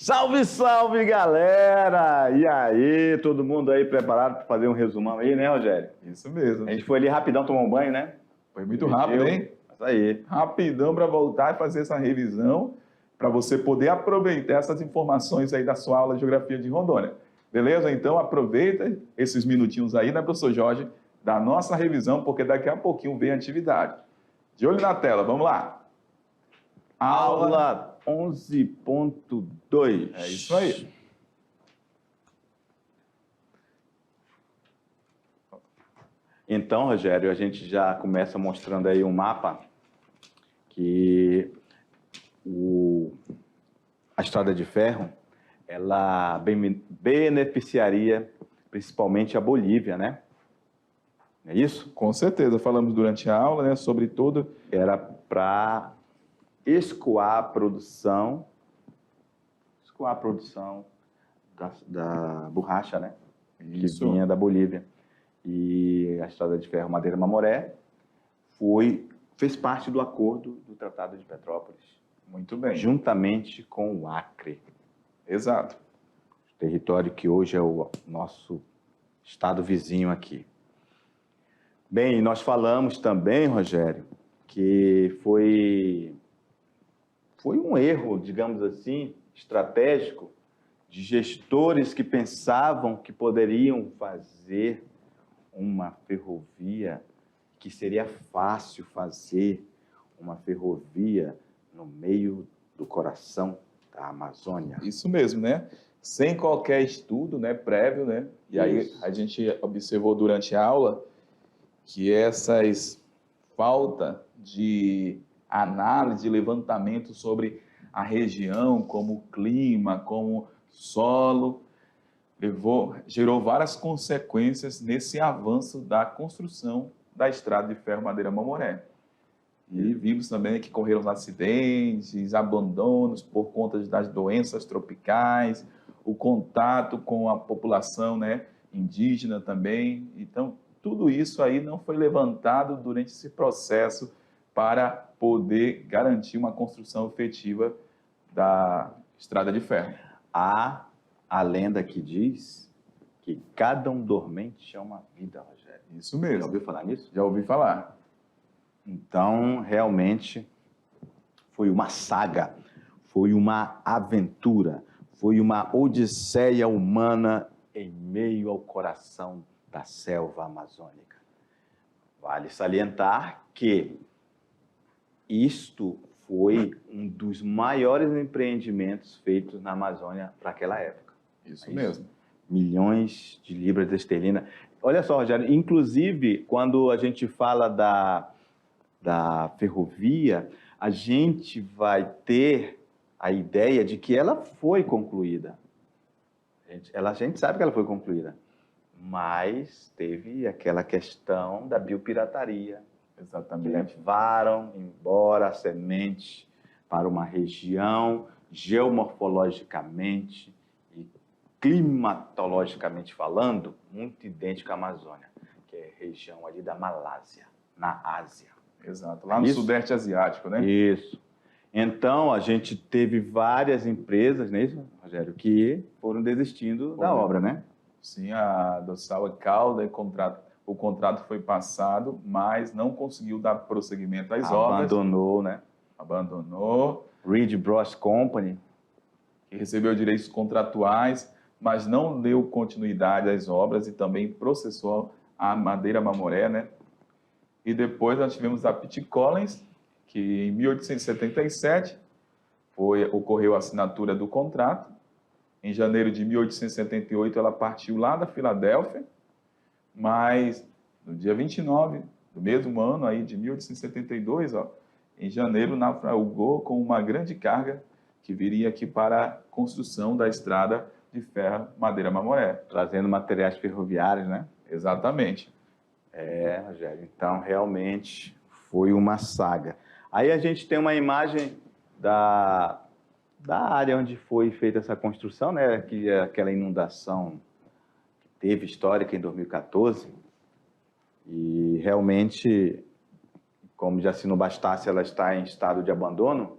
Salve, salve, galera! E aí, todo mundo aí preparado para fazer um resumão aí, né, Rogério? Isso mesmo. A gente foi ali rapidão tomar um banho, né? Foi muito rápido, hein? Isso aí. Rapidão para voltar e fazer essa revisão, para você poder aproveitar essas informações aí da sua aula de Geografia de Rondônia. Beleza? Então aproveita esses minutinhos aí, né, professor Jorge, da nossa revisão, porque daqui a pouquinho vem a atividade. De olho na tela, vamos lá. Aula 11.2. É isso aí. Então, Rogério, a gente já começa mostrando aí um mapa que a Estrada de Ferro, ela beneficiaria principalmente a Bolívia, né? É isso? Com certeza, falamos durante a aula, né, sobre tudo. Era para escoar a produção da borracha, né? Isso. Que vinha da Bolívia. E a Estrada de Ferro Madeira Mamoré fez parte do acordo do Tratado de Petrópolis. Muito bem. Juntamente com o Acre. Exato. Território que hoje é o nosso estado vizinho aqui. Bem, nós falamos também, Rogério, que foi um erro, digamos assim, estratégico de gestores que pensavam que poderiam fazer uma ferrovia, que seria fácil fazer uma ferrovia no meio do coração da Amazônia. Isso mesmo, né? Sem qualquer estudo, né, prévio, né? E aí Isso. a gente observou durante a aula que essas falta de análise, de levantamento sobre a região, como o clima, como solo, gerou várias consequências nesse avanço da construção da Estrada de Ferro Madeira Mamoré. E vimos também que correram acidentes, abandonos por conta das doenças tropicais, o contato com a população, né, indígena também. Então, tudo isso aí não foi levantado durante esse processo para poder garantir uma construção efetiva da Estrada de Ferro. Há a lenda que diz que cada um dormente é uma vida, Rogério. Isso mesmo. Já ouviu falar nisso? Já ouvi falar. Então, realmente, foi uma saga, foi uma aventura, foi uma odisseia humana em meio ao coração da selva amazônica. Vale salientar que isto foi um dos maiores empreendimentos feitos na Amazônia para aquela época. Isso mesmo. Milhões de libras esterlinas. Olha só, Rogério, inclusive, quando a gente fala da ferrovia, a gente vai ter a ideia de que ela foi concluída. A gente sabe que ela foi concluída, mas teve aquela questão da biopirataria. Exatamente. Levaram embora a semente para uma região geomorfologicamente e climatologicamente falando muito idêntica à Amazônia, que é a região ali da Malásia, na Ásia. Exato, lá no Sudeste Asiático, né? Isso. Então, a gente teve várias empresas, não é isso, Rogério, que foram desistindo da obra, né? Sim, a Doçal Calda, o contrato foi passado, mas não conseguiu dar prosseguimento às obras. Abandonou, né? Abandonou. Reed Bros Company, que recebeu direitos contratuais, mas não deu continuidade às obras e também processou a Madeira Mamoré, né? E depois nós tivemos a Pitt Collins, que em 1877 ocorreu a assinatura do contrato. Em janeiro de 1878 ela partiu lá da Filadélfia, mas no dia 29 do mesmo ano, aí, de 1872, em janeiro, naufragou com uma grande carga que viria aqui para a construção da Estrada de Ferro Madeira Mamoré. Trazendo materiais ferroviários, né? Exatamente. Rogério, então realmente foi uma saga. Aí a gente tem uma imagem da área onde foi feita essa construção, né? Aquela inundação que teve histórica em 2014. E realmente, como já se não bastasse, ela está em estado de abandono.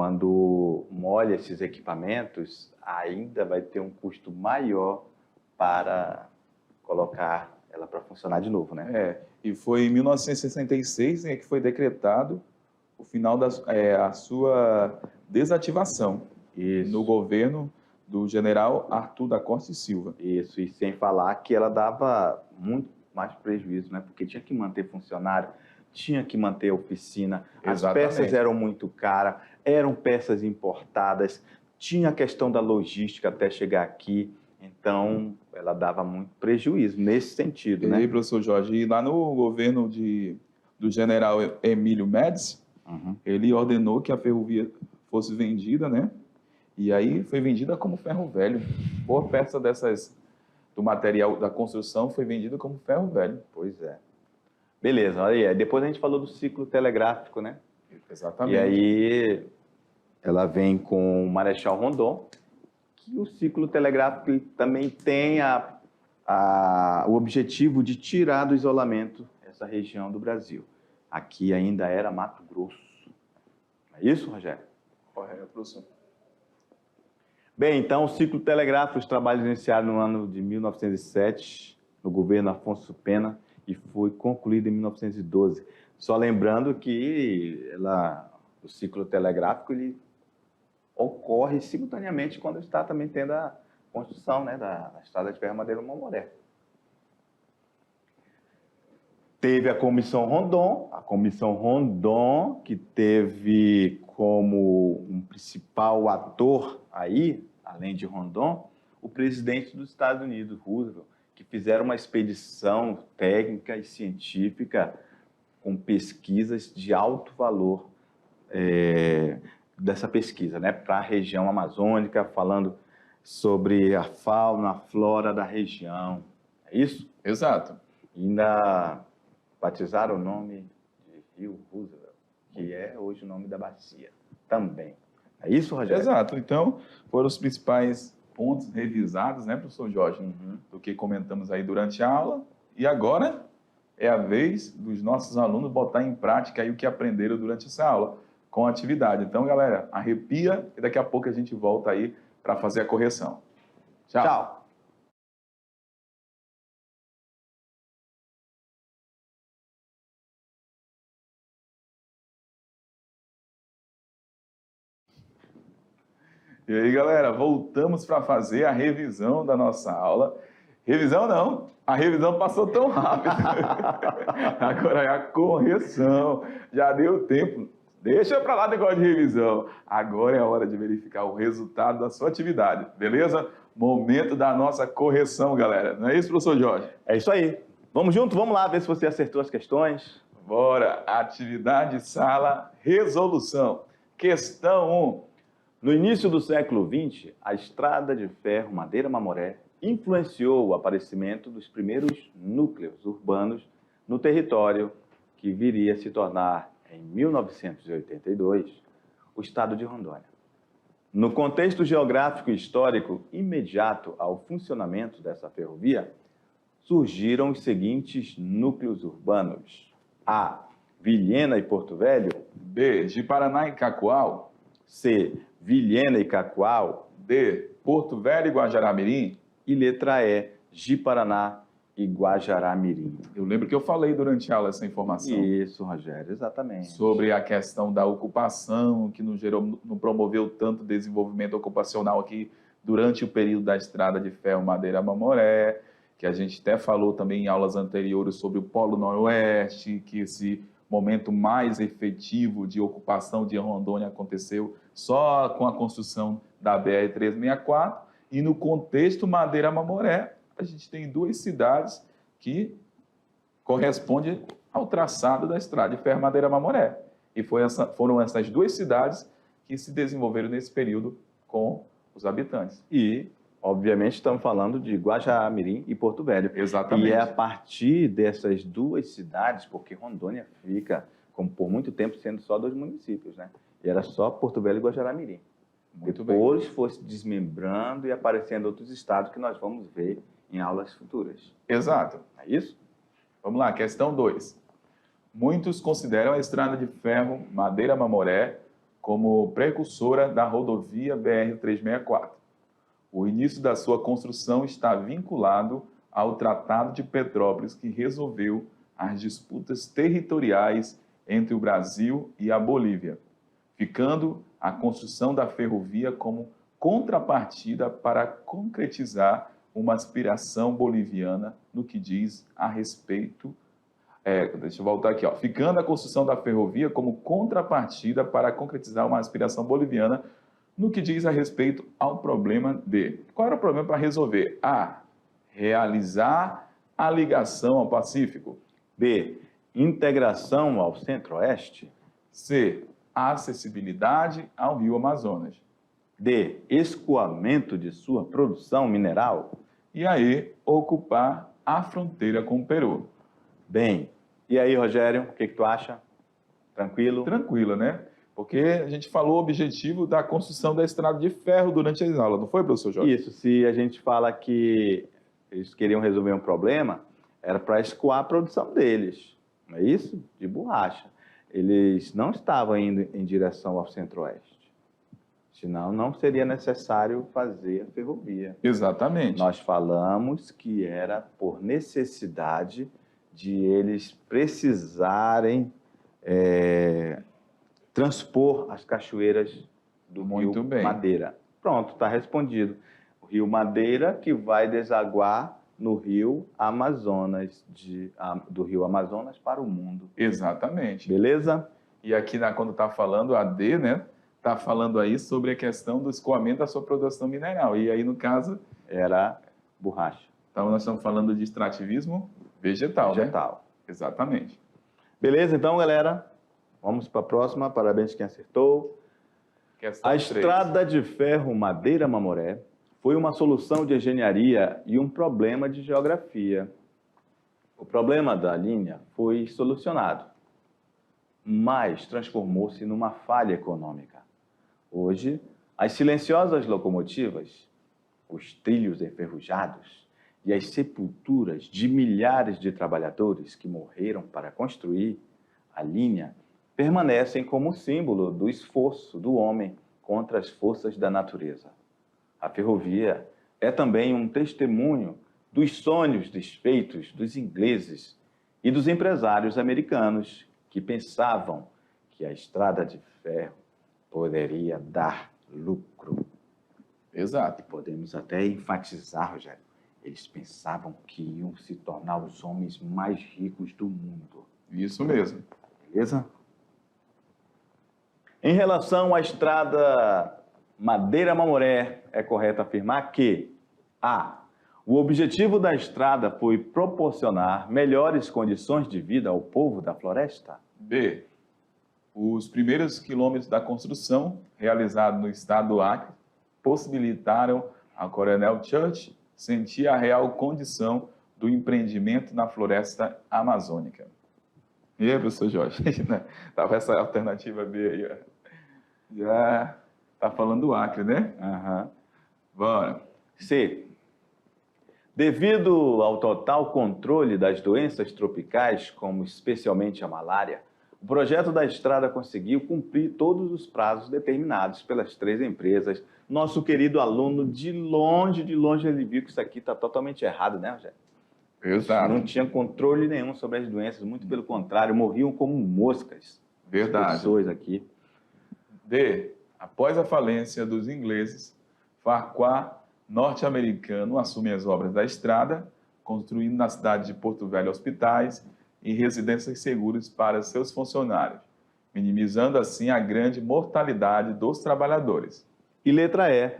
quando molha esses equipamentos, ainda vai ter um custo maior para colocar ela para funcionar de novo, né? E foi em 1966 que foi decretado o final a sua desativação no governo do general Arthur da Costa e Silva. Isso, e sem falar que ela dava muito mais prejuízo, né? Porque tinha que manter funcionário, tinha que manter oficina, as peças eram muito caras, eram peças importadas, tinha a questão da logística até chegar aqui, então ela dava muito prejuízo nesse sentido, né? E aí, professor Jorge, e lá no governo do general Emílio Médici, ele ordenou que a ferrovia fosse vendida, né? E aí foi vendida como ferro velho. Boa peça do material da construção foi vendida como ferro velho. Pois é. Beleza, olha aí. Depois a gente falou do ciclo telegráfico, né? Exatamente. E aí ela vem com o Marechal Rondon, que o ciclo telegráfico também tem o objetivo de tirar do isolamento essa região do Brasil. Aqui ainda era Mato Grosso. É isso, Rogério? Correto, professor. Bem, então, o ciclo telegráfico, os trabalhos iniciaram no ano de 1907, no governo Afonso Pena, e foi concluído em 1912. Só lembrando que o ciclo telegráfico ele ocorre simultaneamente quando está também tendo a construção, né, da estrada de ferro Madeira-Mamoré. Teve a Comissão Rondon, que teve como um principal ator aí, além de Rondon, o presidente dos Estados Unidos, Roosevelt, que fizeram uma expedição técnica e científica com pesquisas de alto valor dessa pesquisa, né, para a região amazônica, falando sobre a fauna, a flora da região. É isso? Exato. Ainda batizaram o nome de Rio Roosevelt, que é hoje o nome da bacia também. É isso, Rogério? Exato. Então, foram os principais pontos revisados, né, professor Jorge, do que comentamos aí durante a aula. E agora é a vez dos nossos alunos botar em prática aí o que aprenderam durante essa aula, com a atividade. Então, galera, arrepia e daqui a pouco a gente volta aí para fazer a correção. Tchau. Tchau. E aí, galera, voltamos para fazer a revisão da nossa aula. Revisão não, a revisão passou tão rápido. Agora é a correção. Já deu tempo. Deixa para lá o negócio de revisão. Agora é a hora de verificar o resultado da sua atividade, beleza? Momento da nossa correção, galera. Não é isso, professor Jorge? É isso aí. Vamos junto? Vamos lá ver se você acertou as questões. Bora! Atividade sala, resolução. Questão 1. No início do século XX, a estrada de ferro Madeira-Mamoré influenciou o aparecimento dos primeiros núcleos urbanos no território que viria a se tornar, em 1982, o estado de Rondônia. No contexto geográfico e histórico imediato ao funcionamento dessa ferrovia, surgiram os seguintes núcleos urbanos: A. Vilhena e Porto Velho. B. Ji-Paraná e Cacoal. C. Vilhena e Cacoal. D. Porto Velho e Guajará-Mirim. E letra E. Ji-Paraná e Guajará-Mirim. Eu lembro que eu falei durante a aula essa informação. Isso, Rogério, exatamente. Sobre a questão da ocupação, que não promoveu tanto desenvolvimento ocupacional aqui durante o período da estrada de ferro Madeira-Mamoré, que a gente até falou também em aulas anteriores sobre o Polo Noroeste, que esse momento mais efetivo de ocupação de Rondônia aconteceu só com a construção da BR-364, e no contexto Madeira-Mamoré, a gente tem duas cidades que correspondem ao traçado da estrada de ferro Madeira-Mamoré. E foram essas duas cidades que se desenvolveram nesse período com os habitantes. E, obviamente, estamos falando de Guajará-Mirim e Porto Velho. Exatamente. E é a partir dessas duas cidades, porque Rondônia fica, como por muito tempo, sendo só 2 municípios, né? E era só Porto Velho e Guajará-Mirim. Depois foi se desmembrando e aparecendo outros estados que nós vamos ver em aulas futuras. Exato. É isso? Vamos lá, questão 2. Muitos consideram a estrada de ferro Madeira-Mamoré como precursora da rodovia BR-364. O início da sua construção está vinculado ao Tratado de Petrópolis, que resolveu as disputas territoriais entre o Brasil e a Bolívia, ficando a construção da ferrovia como contrapartida para concretizar uma aspiração boliviana no que diz a respeito. Deixa eu voltar aqui, ó. Ficando a construção da ferrovia como contrapartida para concretizar uma aspiração boliviana no que diz a respeito ao problema de... Qual era o problema para resolver? A. Realizar a ligação ao Pacífico. B. Integração ao Centro-Oeste. C. Acessibilidade ao Rio Amazonas. D. Escoamento de sua produção mineral. E aí, ocupar a fronteira com o Peru. Bem, e aí, Rogério, o que tu acha? Tranquilo? Tranquilo, né? Porque a gente falou o objetivo da construção da estrada de ferro durante as aulas, não foi, professor Jorge? Isso, se a gente fala que eles queriam resolver um problema, era para escoar a produção deles, não é isso? De borracha. Eles não estavam indo em direção ao Centro-Oeste, senão não seria necessário fazer a ferrovia. Exatamente. Nós falamos que era por necessidade de eles precisarem transpor as cachoeiras do Rio Madeira. Pronto, está respondido. O Rio Madeira que vai desaguar no Rio Amazonas, do Rio Amazonas para o mundo. Exatamente. Beleza? E aqui, quando está falando a D, né, está falando aí sobre a questão do escoamento da sua produção mineral. E aí, no caso... Era borracha. Então, nós estamos falando de extrativismo vegetal, né? Exatamente. Beleza, então, galera? Vamos para a próxima. Parabéns quem acertou. Questão a estrada de ferro Madeira-Mamoré foi uma solução de engenharia e um problema de geografia. O problema da linha foi solucionado, mas transformou-se numa falha econômica. Hoje, as silenciosas locomotivas, os trilhos enferrujados e as sepulturas de milhares de trabalhadores que morreram para construir a linha permanecem como símbolo do esforço do homem contra as forças da natureza. A ferrovia é também um testemunho dos sonhos desfeitos dos ingleses e dos empresários americanos que pensavam que a estrada de ferro poderia dar lucro. Exato. E podemos até enfatizar, Rogério, eles pensavam que iam se tornar os homens mais ricos do mundo. Isso mesmo. Beleza? Em relação à estrada Madeira-Mamoré, é correto afirmar que A. O objetivo da estrada foi proporcionar melhores condições de vida ao povo da floresta. B. Os primeiros quilômetros da construção, realizados no estado do Acre, possibilitaram a Coronel Church sentir a real condição do empreendimento na floresta amazônica. E aí, professor Jorge? Estava essa alternativa B aí, ó. Já está falando do Acre, né? Aham. Bora. C. Devido ao total controle das doenças tropicais, como especialmente a malária, o projeto da estrada conseguiu cumprir todos os prazos determinados pelas 3 empresas. Nosso querido aluno, de longe, ele viu que isso aqui está totalmente errado, né, Rogério? Exato. Não tinha controle nenhum sobre as doenças, muito pelo contrário, morriam como moscas. Verdade. As pessoas aqui. D. Após a falência dos ingleses, Farquhar, norte-americano, assume as obras da estrada, construindo na cidade de Porto Velho hospitais e residências seguras para seus funcionários, minimizando assim a grande mortalidade dos trabalhadores. E letra E.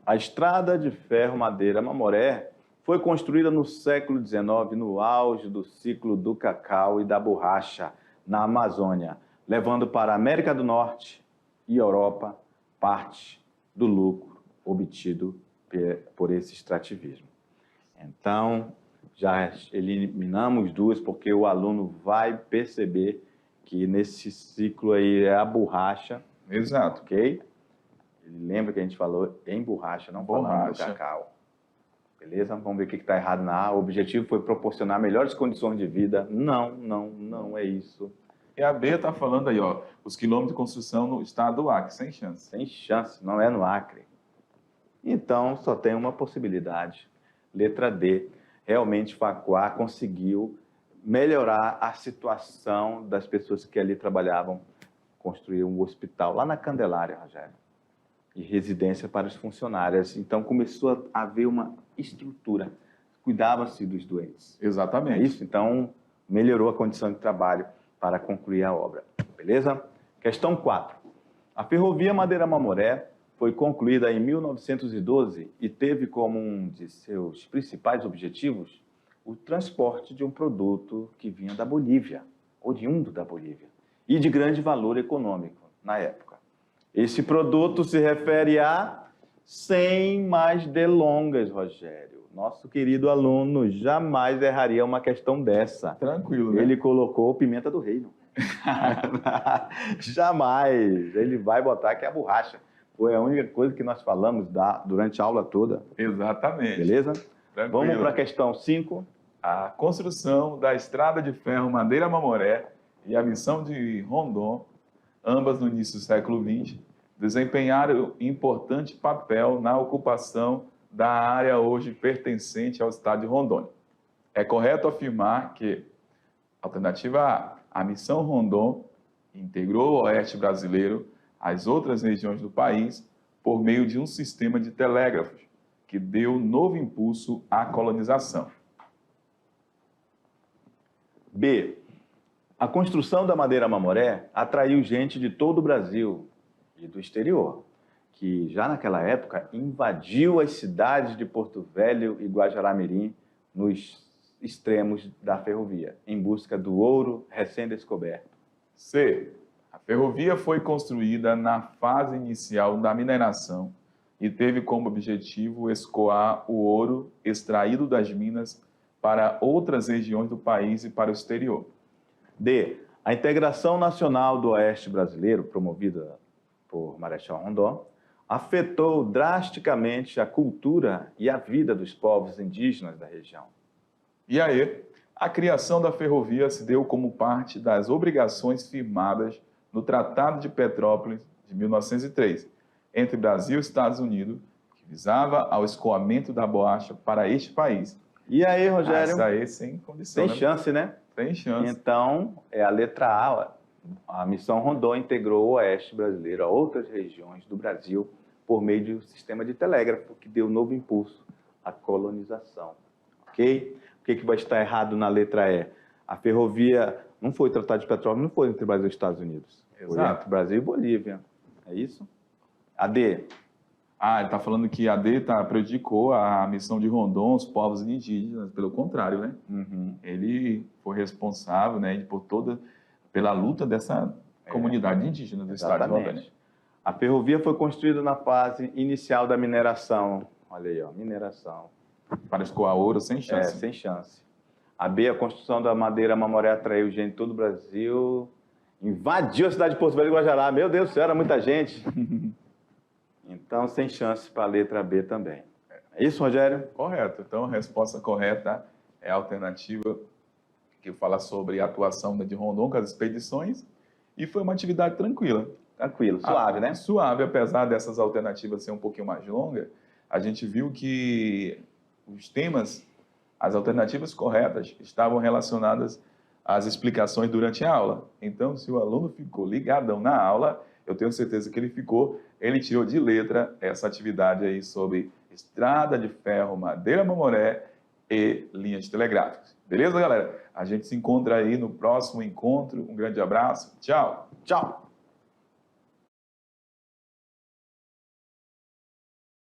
A estrada de ferro Madeira-Mamoré foi construída no século XIX, no auge do ciclo do cacau e da borracha, na Amazônia, levando para a América do Norte e Europa parte do lucro obtido por esse extrativismo. Então, já eliminamos 2, porque o aluno vai perceber que nesse ciclo aí é a borracha. Exato. Ok? Lembra que a gente falou em borracha, não falando do cacau. Beleza? Vamos ver o que está errado na A. O objetivo foi proporcionar melhores condições de vida. Não é isso. E a B está falando aí, ó, os quilômetros de construção no estado do Acre, sem chance. Sem chance, não é no Acre. Então, só tem uma possibilidade. Letra D. Realmente, Facua conseguiu melhorar a situação das pessoas que ali trabalhavam, construir um hospital lá na Candelária, Rogério, e residência para os funcionários. Então, começou a haver uma estrutura. Cuidava-se dos doentes. Exatamente. É isso? Então, melhorou a condição de trabalho para concluir a obra. Beleza? Questão 4. A ferrovia Madeira-Mamoré foi concluída em 1912 e teve como um de seus principais objetivos o transporte de um produto que vinha da Bolívia, oriundo da Bolívia, e de grande valor econômico na época. Esse produto se refere a, sem mais delongas, Rogério. Nosso querido aluno jamais erraria uma questão dessa. Tranquilo, né? Ele colocou pimenta do reino. Jamais. Ele vai botar que é a borracha. Foi a única coisa que nós falamos durante a aula toda. Exatamente. Beleza? Tranquilo. Vamos para a questão 5. A construção da estrada de ferro Madeira-Mamoré e a missão de Rondon, ambas no início do século XX, desempenharam importante papel na ocupação da área hoje pertencente ao estado de Rondônia. É correto afirmar que, alternativa A missão Rondon integrou o oeste brasileiro às outras regiões do país por meio de um sistema de telégrafos que deu novo impulso à colonização. B. A construção da Madeira-Mamoré atraiu gente de todo o Brasil e do exterior, que já naquela época invadiu as cidades de Porto Velho e Guajará-Mirim nos extremos da ferrovia, em busca do ouro recém-descoberto. C. A ferrovia foi construída na fase inicial da mineração e teve como objetivo escoar o ouro extraído das minas para outras regiões do país e para o exterior. D. A integração nacional do Oeste brasileiro, promovida por Marechal Rondon, afetou drasticamente a cultura e a vida dos povos indígenas da região. E aí, a criação da ferrovia se deu como parte das obrigações firmadas no Tratado de Petrópolis de 1903, entre Brasil e Estados Unidos, que visava ao escoamento da borracha para este país. E aí, Rogério? Essa aí sem condição. Sem chance, né? Sem chance. Então, é a letra A. A missão Rondon integrou o Oeste brasileiro a outras regiões do Brasil por meio de um sistema de telégrafo que deu novo impulso à colonização. Ok? O que vai estar errado na letra E? A ferrovia não foi Tratado de Petrópolis, não foi entre Brasil e Estados Unidos. Foi entre Brasil e Bolívia. É isso? A D. Ele está falando que a D prejudicou a missão de Rondon, os povos indígenas, pelo contrário, né? Uhum. Ele foi responsável, né, pela luta dessa comunidade indígena do estado de Rondônia. A ferrovia foi construída na fase inicial da mineração. Olha aí, ó, mineração. Para escoar ouro, sem chance. Sem chance. A B, a construção da Madeira-Mamoré atraiu gente de todo o Brasil, invadiu a cidade de Porto Velho e Guajará. Meu Deus do céu, era muita gente. Então, sem chance para a letra B também. É isso, Rogério? Correto. Então, a resposta correta é a alternativa que fala sobre a atuação de Rondon com as expedições, e foi uma atividade tranquila. Tranquilo, suave, né? Suave, apesar dessas alternativas ser um pouquinho mais longas, a gente viu que os temas, as alternativas corretas, estavam relacionadas às explicações durante a aula. Então, se o aluno ficou ligadão na aula, eu tenho certeza que ele tirou de letra essa atividade aí sobre estrada de ferro, Madeira-Mamoré e linhas telegráficas. Beleza, galera? A gente se encontra aí no próximo encontro. Um grande abraço. Tchau. Tchau.